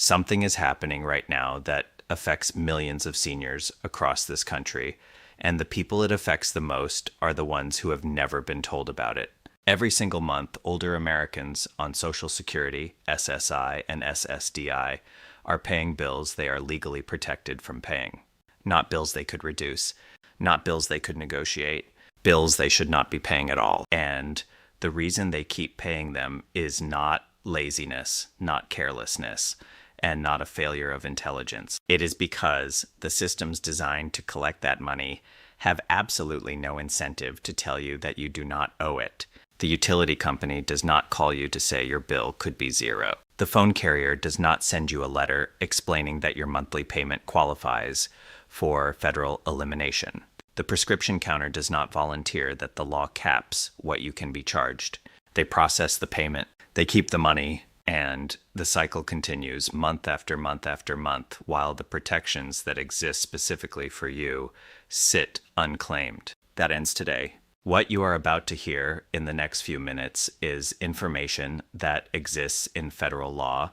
Something is happening right now that affects millions of seniors across this country, and the people it affects the most are the ones who have never been told about it. Every single month, older Americans on Social Security, SSI, and SSDI are paying bills they are legally protected from paying. Not bills they could reduce, not bills they could negotiate, bills they should not be paying at all. And the reason they keep paying them is not laziness, not carelessness, and not a failure of intelligence. It is because the systems designed to collect that money have absolutely no incentive to tell you that you do not owe it. The utility company does not call you to say your bill could be zero. The phone carrier does not send you a letter explaining that your monthly payment qualifies for federal elimination. The prescription counter does not volunteer that the law caps what you can be charged. They process the payment, they keep the money, and the cycle continues month after month after month while the protections that exist specifically for you sit unclaimed. That ends today. What you are about to hear in the next few minutes is information that exists in federal law,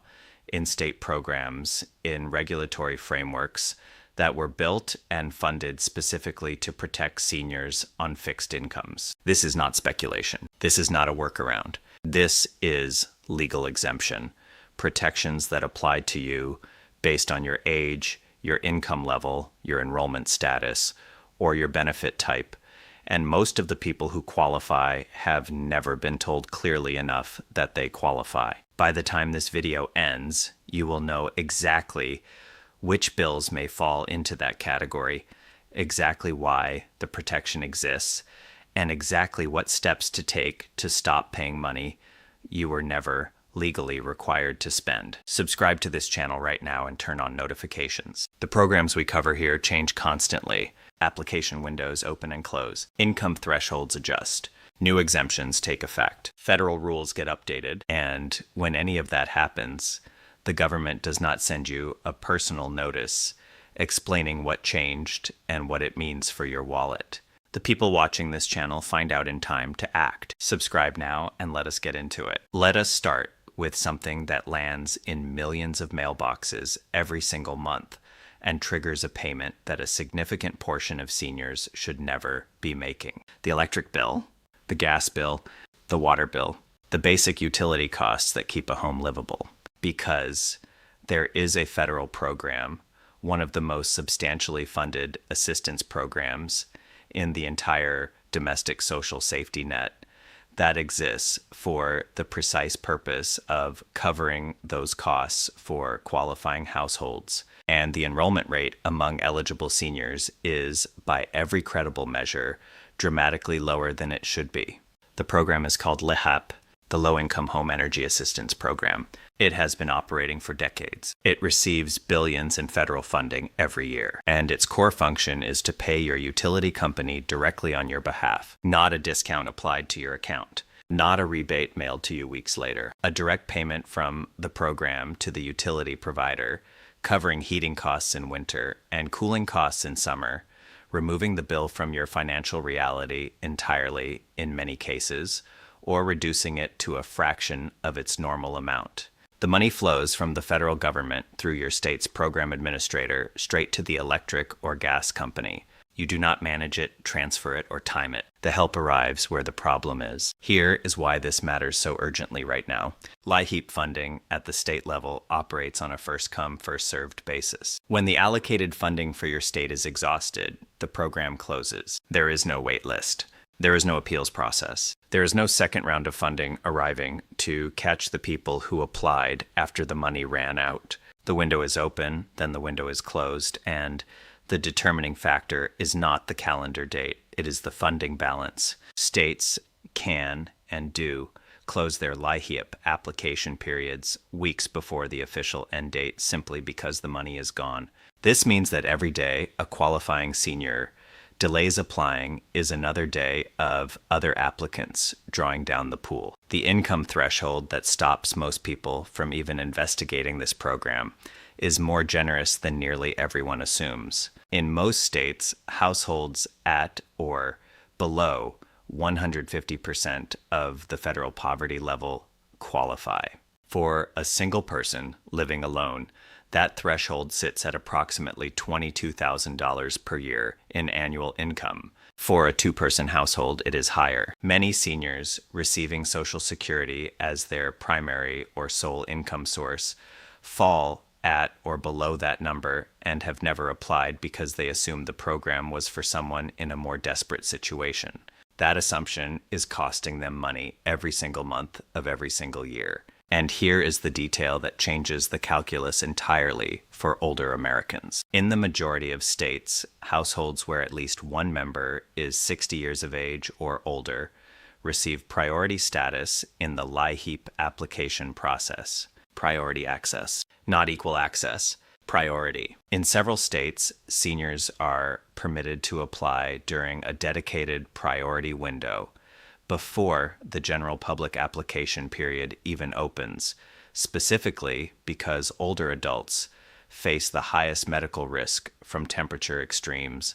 in state programs, in regulatory frameworks that were built and funded specifically to protect seniors on fixed incomes. This is not speculation. This is not a workaround. This is legal exemption, protections that apply to you based on your age, your income level, your enrollment status, or your benefit type. And most of the people who qualify have never been told clearly enough that they qualify. By the time this video ends, you will know exactly which bills may fall into that category, exactly why the protection exists, and exactly what steps to take to stop paying money you were never legally required to spend. Subscribe to this channel right now and turn on notifications. The programs we cover here change constantly. Application windows open and close. Income thresholds adjust. New exemptions take effect. Federal rules get updated, and when any of that happens, the government does not send you a personal notice explaining what changed and what it means for your wallet. The people watching this channel find out in time to act. Subscribe now and let us get into it. Let us start with something that lands in millions of mailboxes every single month and triggers a payment that a significant portion of seniors should never be making. The electric bill, the gas bill, the water bill, the basic utility costs that keep a home livable. Because there is a federal program, one of the most substantially funded assistance programs in the entire domestic social safety net that exists for the precise purpose of covering those costs for qualifying households. And the enrollment rate among eligible seniors is, by every credible measure, dramatically lower than it should be. The program is called LIHAP, the Low-Income Home Energy Assistance Program. It has been operating for decades. It receives billions in federal funding every year, and its core function is to pay your utility company directly on your behalf, not a discount applied to your account, not a rebate mailed to you weeks later, a direct payment from the program to the utility provider, covering heating costs in winter and cooling costs in summer, removing the bill from your financial reality entirely in many cases, or reducing it to a fraction of its normal amount. The money flows from the federal government through your state's program administrator straight to the electric or gas company. You do not manage it, transfer it, or time it. The help arrives where the problem is. Here is why this matters so urgently right now. LIHEAP funding at the state level operates on a first-come, first-served basis. When the allocated funding for your state is exhausted, the program closes. There is no wait list. There is no appeals process. There is no second round of funding arriving to catch the people who applied after the money ran out. The window is open, then the window is closed, and the determining factor is not the calendar date. It is the funding balance. States can and do close their LIHEAP application periods weeks before the official end date simply because the money is gone. This means that every day a qualifying senior delays applying is another day of other applicants drawing down the pool. The income threshold that stops most people from even investigating this program is more generous than nearly everyone assumes. In most states, households at or below 150% of the federal poverty level qualify. For a single person living alone, that threshold sits at approximately $22,000 per year in annual income. For a two-person household, it is higher. Many seniors receiving Social Security as their primary or sole income source fall at or below that number and have never applied because they assumed the program was for someone in a more desperate situation. That assumption is costing them money every single month of every single year. And here is the detail that changes the calculus entirely for older Americans. In the majority of states, households where at least one member is 60 years of age or older receive priority status in the LIHEAP application process. Priority access, not equal access. Priority. In several states, seniors are permitted to apply during a dedicated priority window before the general public application period even opens, specifically because older adults face the highest medical risk from temperature extremes,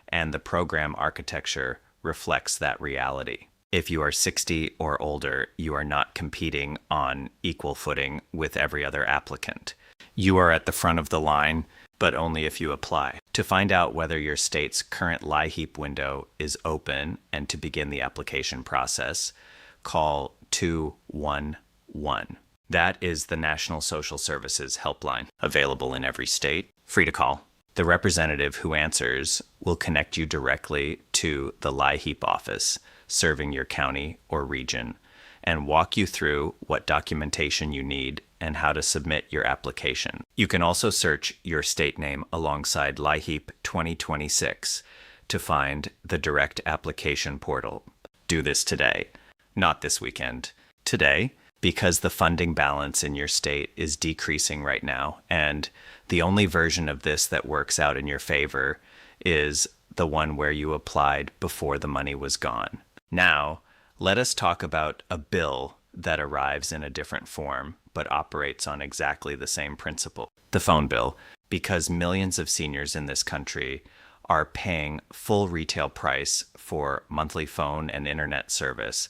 and the program architecture reflects that reality. If you are 60 or older, you are not competing on equal footing with every other applicant. You are at the front of the line, but only if you apply. To find out whether your state's current LIHEAP window is open and to begin the application process, call 211. That is the National Social Services helpline, available in every state, free to call. The representative who answers will connect you directly to the LIHEAP office serving your county or region and walk you through what documentation you need and how to submit your application. You can also search your state name alongside LIHEAP 2026 to find the direct application portal. Do this today, not this weekend. Today, because the funding balance in your state is decreasing right now, and the only version of this that works out in your favor is the one where you applied before the money was gone. Now, let us talk about a bill that arrives in a different form, but operates on exactly the same principle. The phone bill, because millions of seniors in this country are paying full retail price for monthly phone and internet service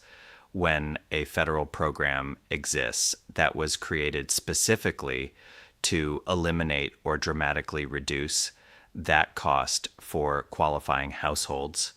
when a federal program exists that was created specifically to eliminate or dramatically reduce that cost for qualifying households.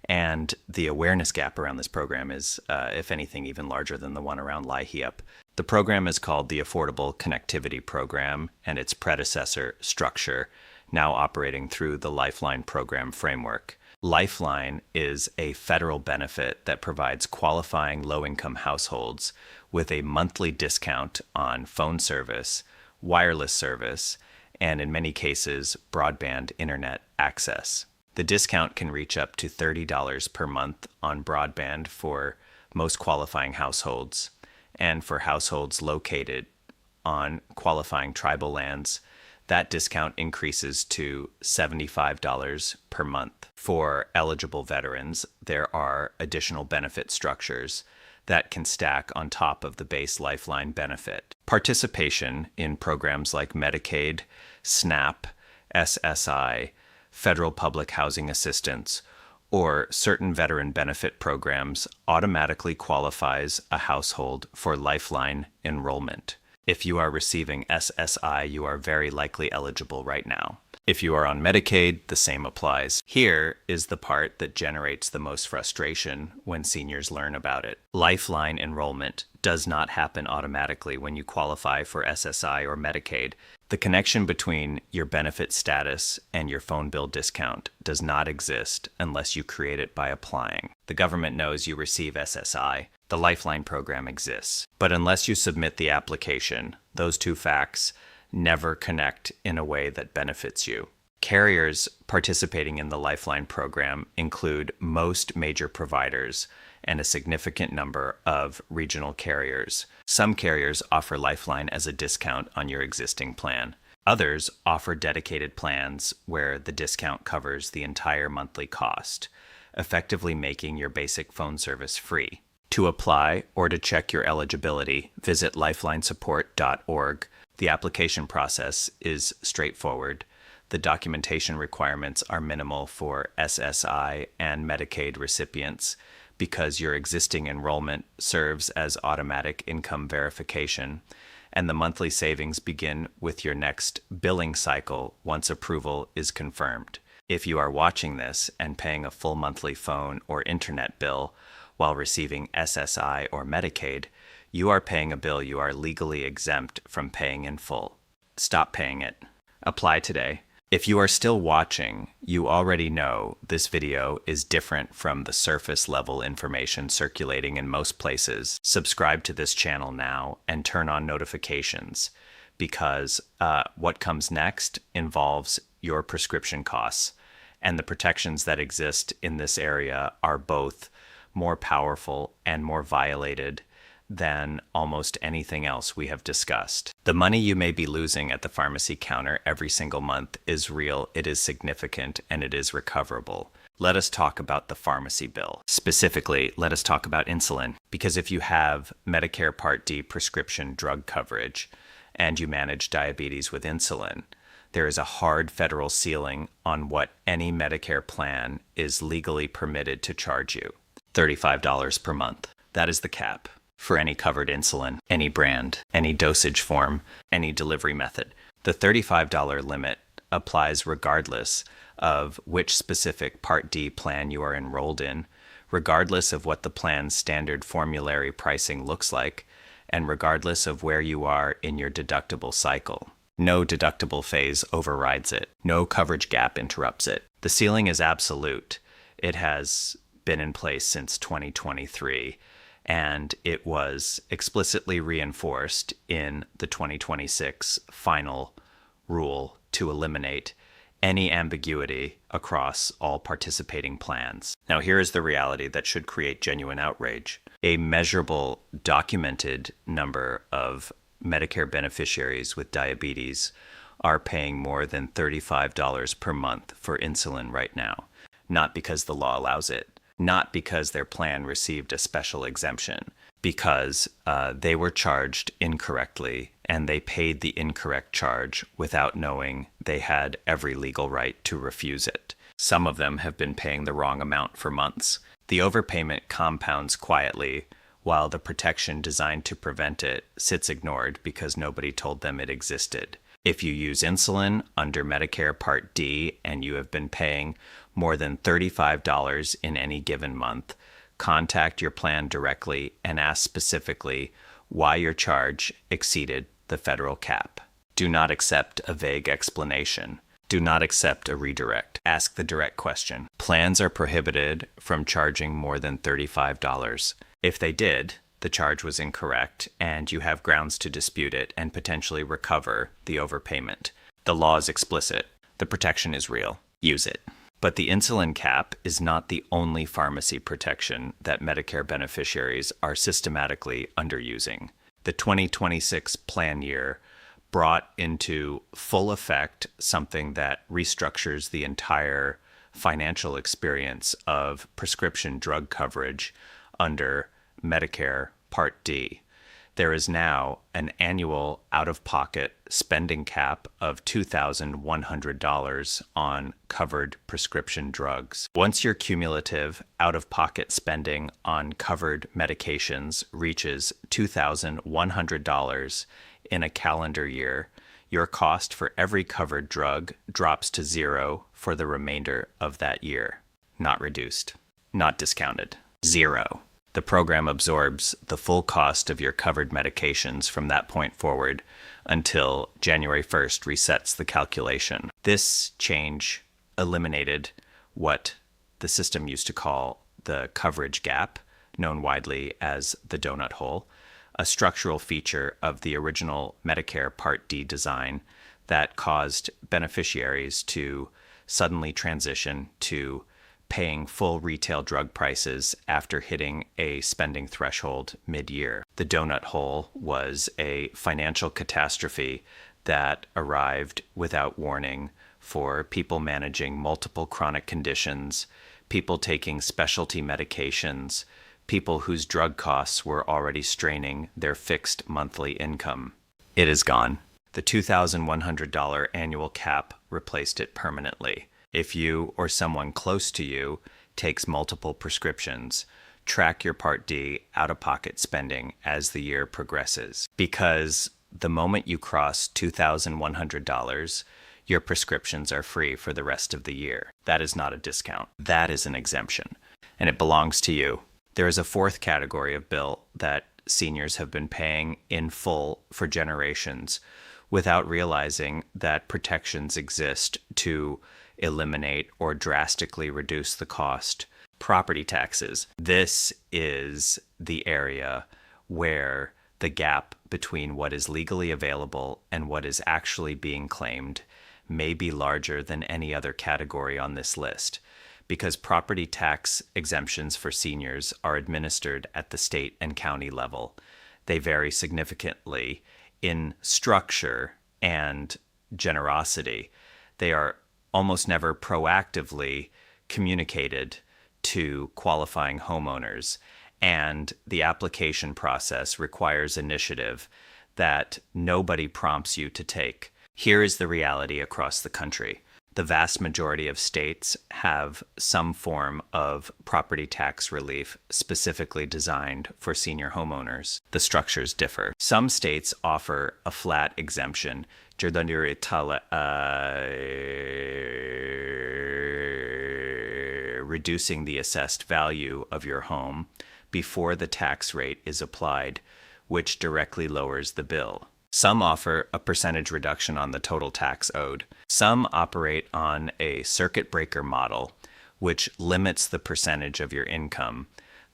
And the awareness gap around this program is, if anything, even larger than the one around LIHEAP. The program is called the Affordable Connectivity Program, and its predecessor, Structure, now operating through the Lifeline program framework. Lifeline is a federal benefit that provides qualifying low-income households with a monthly discount on phone service, wireless service, and in many cases, broadband internet access. The discount can reach up to $30 per month on broadband for most qualifying households, and for households located on qualifying tribal lands, that discount increases to $75 per month. For eligible veterans, there are additional benefit structures that can stack on top of the base Lifeline benefit. Participation in programs like Medicaid, SNAP, SSI, Federal Public Housing Assistance, or certain veteran benefit programs automatically qualifies a household for Lifeline enrollment. If you are receiving SSI, you are very likely eligible right now. If you are on Medicaid, the same applies. Here is the part that generates the most frustration when seniors learn about it. Lifeline enrollment does not happen automatically when you qualify for SSI or Medicaid. The connection between your benefit status and your phone bill discount does not exist unless you create it by applying. The government knows you receive SSI. The Lifeline program exists. But unless you submit the application, those two facts never connect in a way that benefits you. Carriers participating in the Lifeline program include most major providers and a significant number of regional carriers. Some carriers offer Lifeline as a discount on your existing plan. Others offer dedicated plans where the discount covers the entire monthly cost, effectively making your basic phone service free. To apply or to check your eligibility, visit lifelinesupport.org. The application process is straightforward. The documentation requirements are minimal for SSI and Medicaid recipients because your existing enrollment serves as automatic income verification, and the monthly savings begin with your next billing cycle once approval is confirmed. If you are watching this and paying a full monthly phone or internet bill while receiving SSI or Medicaid, you are paying a bill you are legally exempt from paying in full. Stop paying it. Apply today. If you are still watching, you already know this video is different from the surface level information circulating in most places. Subscribe to this channel now and turn on notifications, because what comes next involves your prescription costs, and the protections that exist in this area are both more powerful and more violated than almost anything else we have discussed. The money you may be losing at the pharmacy counter every single month is real, it is significant, and it is recoverable. Let us talk about the pharmacy bill. Specifically, let us talk about insulin, because if you have Medicare Part D prescription drug coverage and you manage diabetes with insulin, there is a hard federal ceiling on what any Medicare plan is legally permitted to charge you: $35 per month. That is the cap for any covered insulin, any brand, any dosage form, any delivery method. The $35 limit applies regardless of which specific Part D plan you are enrolled in, regardless of what the plan's standard formulary pricing looks like, and regardless of where you are in your deductible cycle. No deductible phase overrides it. No coverage gap interrupts it. The ceiling is absolute. It has been in place since 2023. And it was explicitly reinforced in the 2026 final rule to eliminate any ambiguity across all participating plans. Now, here is the reality that should create genuine outrage. A measurable, documented number of Medicare beneficiaries with diabetes are paying more than $35 per month for insulin right now, not because the law allows it, not because their plan received a special exemption, because they were charged incorrectly and they paid the incorrect charge without knowing they had every legal right to refuse it. Some of them have been paying the wrong amount for months. The overpayment compounds quietly, while the protection designed to prevent it sits ignored because nobody told them it existed. If you use insulin under Medicare Part D and you have been paying more than $35 in any given month, contact your plan directly and ask specifically why your charge exceeded the federal cap. Do not accept a vague explanation. Do not accept a redirect. Ask the direct question. Plans are prohibited from charging more than $35. If they did, the charge was incorrect, and you have grounds to dispute it and potentially recover the overpayment. The law is explicit. The protection is real. Use it. But the insulin cap is not the only pharmacy protection that Medicare beneficiaries are systematically underusing. The 2026 plan year brought into full effect something that restructures the entire financial experience of prescription drug coverage under Medicare Part D. There is now an annual out-of-pocket spending cap of $2,100 on covered prescription drugs. Once your cumulative out-of-pocket spending on covered medications reaches $2,100 in a calendar year, your cost for every covered drug drops to zero for the remainder of that year. Not reduced, not discounted. Zero. The program absorbs the full cost of your covered medications from that point forward until January 1st resets the calculation. This change eliminated what the system used to call the coverage gap, known widely as the donut hole, a structural feature of the original Medicare Part D design that caused beneficiaries to suddenly transition to paying full retail drug prices after hitting a spending threshold mid-year. The donut hole was a financial catastrophe that arrived without warning for people managing multiple chronic conditions, people taking specialty medications, people whose drug costs were already straining their fixed monthly income. It is gone. The $2,100 annual cap replaced it permanently. If you or someone close to you takes multiple prescriptions, track your Part D out-of-pocket spending as the year progresses. Because the moment you cross $2,100, your prescriptions are free for the rest of the year. That is not a discount. That is an exemption, and it belongs to you. There is a fourth category of bill that seniors have been paying in full for generations without realizing that protections exist to eliminate or drastically reduce the cost. Property taxes. This is the area where the gap between what is legally available and what is actually being claimed may be larger than any other category on this list, because property tax exemptions for seniors are administered at the state and county level. They vary significantly in structure and generosity. They are almost never proactively communicated to qualifying homeowners, and the application process requires initiative that nobody prompts you to take. Here is the reality across the country. The vast majority of states have some form of property tax relief specifically designed for senior homeowners. The structures differ. Some states offer a flat exemption, reducing the assessed value of your home before the tax rate is applied, which directly lowers the bill. Some offer a percentage reduction on the total tax owed. Some operate on a circuit breaker model, which limits the percentage of your income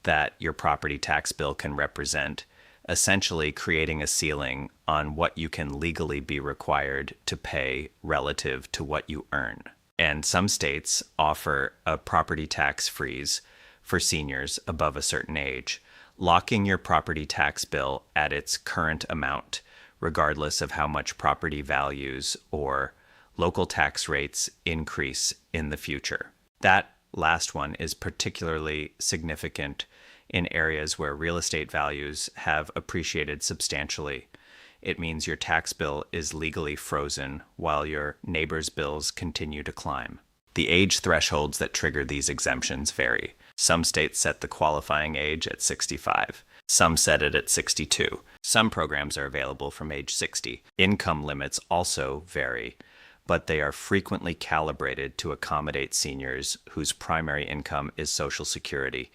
that your property tax bill can represent, essentially creating a ceiling on what you can legally be required to pay relative to what you earn. And some states offer a property tax freeze for seniors above a certain age, locking your property tax bill at its current amount, regardless of how much property values or local tax rates increase in the future. That last one is particularly significant in areas where real estate values have appreciated substantially. It means your tax bill is legally frozen while your neighbor's bills continue to climb. The age thresholds that trigger these exemptions vary. Some states set the qualifying age at 65. Some set it at 62. Some programs are available from age 60. Income limits also vary, but they are frequently calibrated to accommodate seniors whose primary income is Social Security,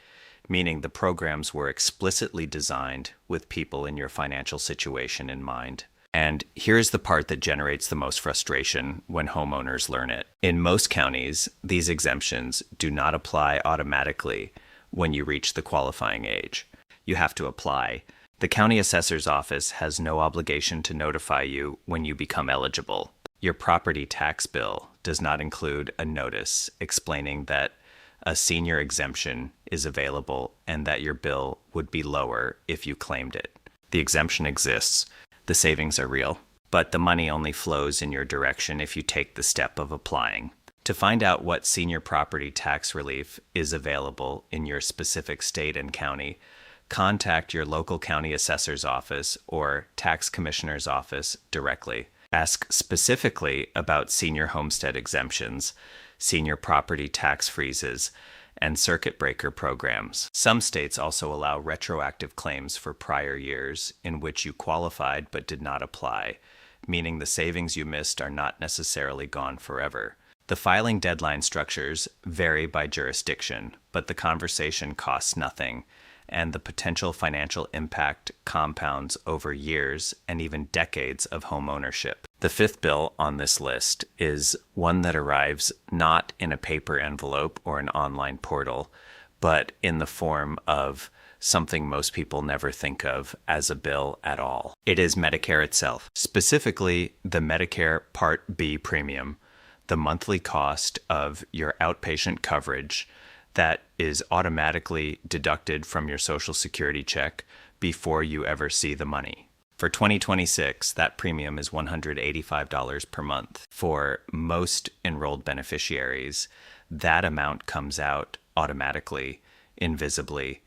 meaning the programs were explicitly designed with people in your financial situation in mind. And here's the part that generates the most frustration when homeowners learn it. In most counties, these exemptions do not apply automatically when you reach the qualifying age. You have to apply. The county assessor's office has no obligation to notify you when you become eligible. Your property tax bill does not include a notice explaining that a senior exemption is available and that your bill would be lower if you claimed it. The exemption exists. The savings are real, but the money only flows in your direction if you take the step of applying. To find out what senior property tax relief is available in your specific state and county, contact your local county assessor's office or tax commissioner's office directly. Ask specifically about senior homestead exemptions, senior property tax freezes, and circuit breaker programs. Some states also allow retroactive claims for prior years in which you qualified but did not apply, meaning the savings you missed are not necessarily gone forever. The filing deadline structures vary by jurisdiction, but the conversation costs nothing, and the potential financial impact compounds over years and even decades of home ownership. The fifth bill on this list is one that arrives not in a paper envelope or an online portal, but in the form of something most people never think of as a bill at all. It is Medicare itself, specifically the Medicare Part B premium, the monthly cost of your outpatient coverage that is automatically deducted from your Social Security check before you ever see the money. For 2026, that premium is $185 per month. For most enrolled beneficiaries, that amount comes out automatically, invisibly,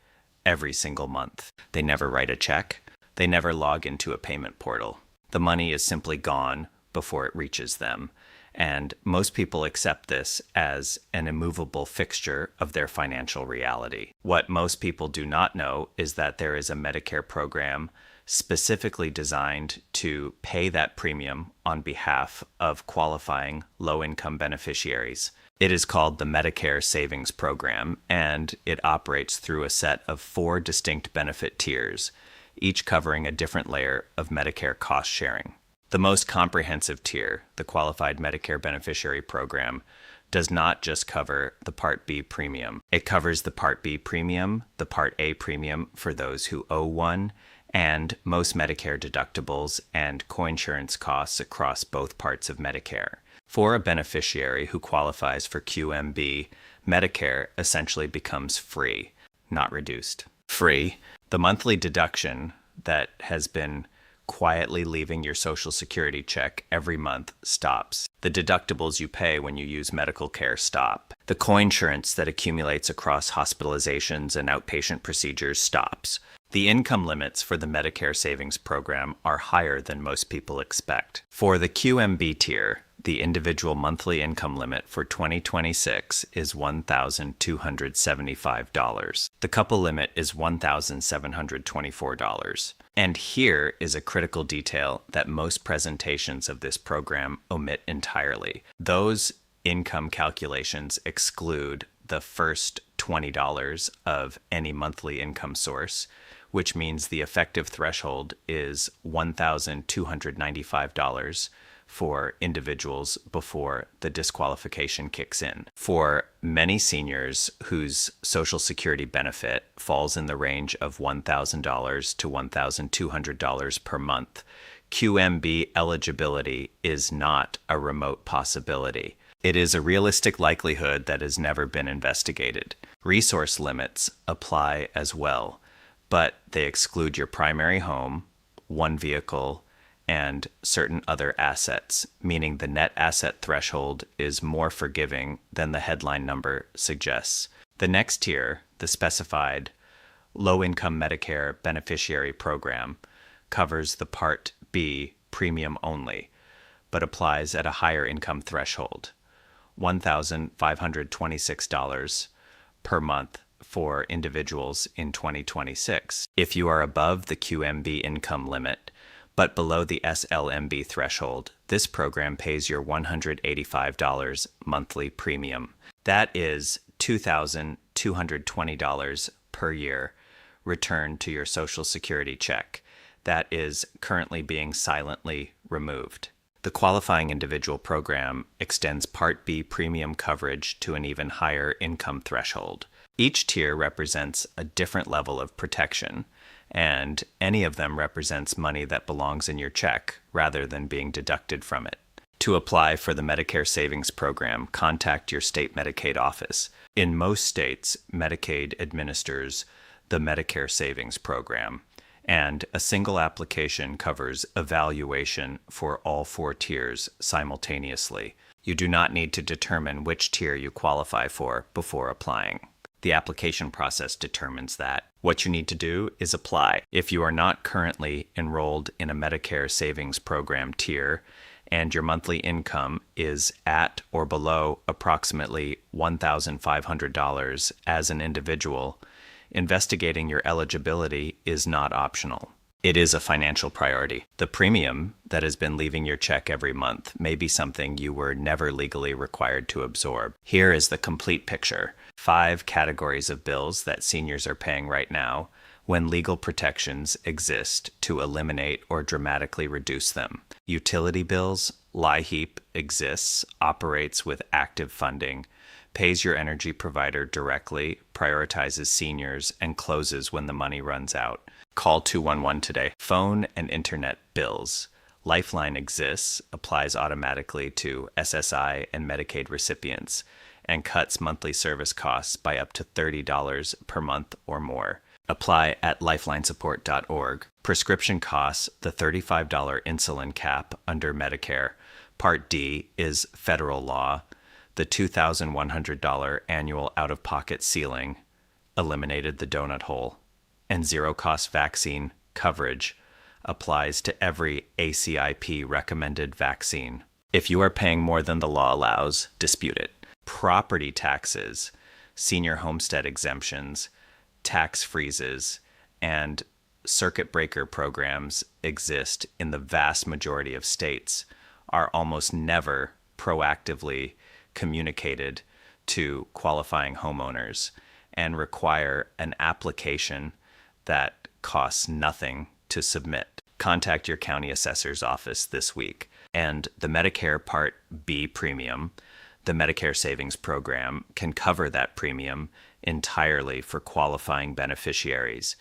every single month. They never write a check. They never log into a payment portal. The money is simply gone before it reaches them. And most people accept this as an immovable fixture of their financial reality. What most people do not know is that there is a Medicare program specifically designed to pay that premium on behalf of qualifying low-income beneficiaries. It is called the Medicare Savings Program, and it operates through a set of 4 distinct benefit tiers, each covering a different layer of Medicare cost sharing. The most comprehensive tier, the Qualified Medicare Beneficiary Program, does not just cover the Part B premium. It covers the Part B premium, the Part A premium for those who owe one, and most Medicare deductibles and coinsurance costs across both parts of Medicare. For a beneficiary who qualifies for QMB, Medicare essentially becomes free, not reduced. Free. The monthly deduction that has been quietly leaving your Social Security check every month stops. The deductibles you pay when you use medical care stop. The coinsurance that accumulates across hospitalizations and outpatient procedures stops. The income limits for the Medicare Savings Program are higher than most people expect. For the QMB tier, the individual monthly income limit for 2026 is $1,275. The couple limit is $1,724. And here is a critical detail that most presentations of this program omit entirely. Those income calculations exclude the first $20 of any monthly income source, which means the effective threshold is $1,295 for individuals before the disqualification kicks in. For many seniors whose Social Security benefit falls in the range of $1,000 to $1,200 per month, QMB eligibility is not a remote possibility. It is a realistic likelihood that has never been investigated. Resource limits apply as well, but they exclude your primary home, one vehicle, and certain other assets, meaning the net asset threshold is more forgiving than the headline number suggests. The next tier, the specified low-income Medicare beneficiary program, covers the Part B premium only, but applies at a higher income threshold, $1,526 per month for individuals in 2026. If you are above the QMB income limit, but below the SLMB threshold, this program pays your $185 monthly premium. That is $2,220 per year returned to your Social Security check. That is currently being silently removed. The qualifying individual program extends Part B premium coverage to an even higher income threshold. Each tier represents a different level of protection, and any of them represents money that belongs in your check rather than being deducted from it. To apply for the Medicare Savings Program, contact your state Medicaid office. In most states, Medicaid administers the Medicare Savings Program, and a single application covers evaluation for all 4 tiers simultaneously. You do not need to determine which tier you qualify for before applying. The application process determines that. What you need to do is apply. If you are not currently enrolled in a Medicare Savings Program tier and your monthly income is at or below approximately $1,500 as an individual, investigating your eligibility is not optional. It is a financial priority. The premium that has been leaving your check every month may be something you were never legally required to absorb. Here is the complete picture. 5 categories of bills that seniors are paying right now when legal protections exist to eliminate or dramatically reduce them. Utility bills, LIHEAP exists, operates with active funding, pays your energy provider directly, prioritizes seniors, and closes when the money runs out. Call 211 today. Phone and internet bills. Lifeline exists, applies automatically to SSI and Medicaid recipients, and cuts monthly service costs by up to $30 per month or more. Apply at lifelinesupport.org. Prescription costs, the $35 insulin cap under Medicare. Part D is federal law. The $2,100 annual out-of-pocket ceiling eliminated the donut hole. And zero-cost vaccine coverage applies to every ACIP recommended vaccine. If you are paying more than the law allows, dispute it. Property taxes, senior homestead exemptions, tax freezes, and circuit breaker programs exist in the vast majority of states, are almost never proactively communicated to qualifying homeowners and require an application that costs nothing to submit. Contact your county assessor's office this week. And the Medicare Part B premium, the Medicare Savings Program, can cover that premium entirely for qualifying beneficiaries.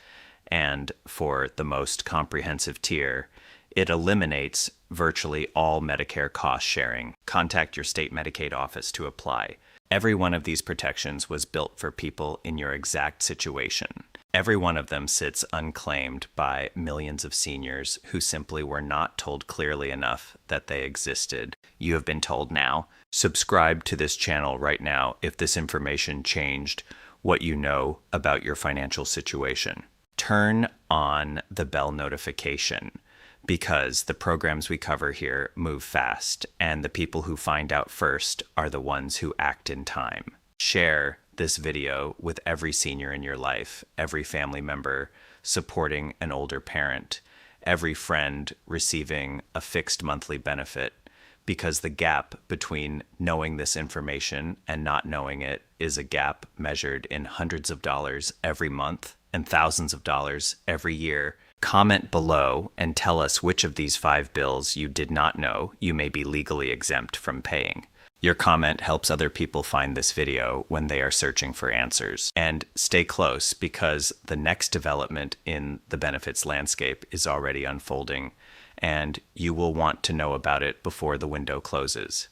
And for the most comprehensive tier, it eliminates virtually all Medicare cost sharing. Contact your state Medicaid office to apply. Every one of these protections was built for people in your exact situation. Every one of them sits unclaimed by millions of seniors who simply were not told clearly enough that they existed. You have been told now. Subscribe to this channel right now if this information changed what you know about your financial situation. Turn on the bell notification because the programs we cover here move fast, and the people who find out first are the ones who act in time. Share this video with every senior in your life, every family member supporting an older parent, every friend receiving a fixed monthly benefit, because the gap between knowing this information and not knowing it is a gap measured in hundreds of dollars every month and thousands of dollars every year. Comment below and tell us which of these 5 bills you did not know you may be legally exempt from paying. Your comment helps other people find this video when they are searching for answers. And stay close because the next development in the benefits landscape is already unfolding, and you will want to know about it before the window closes.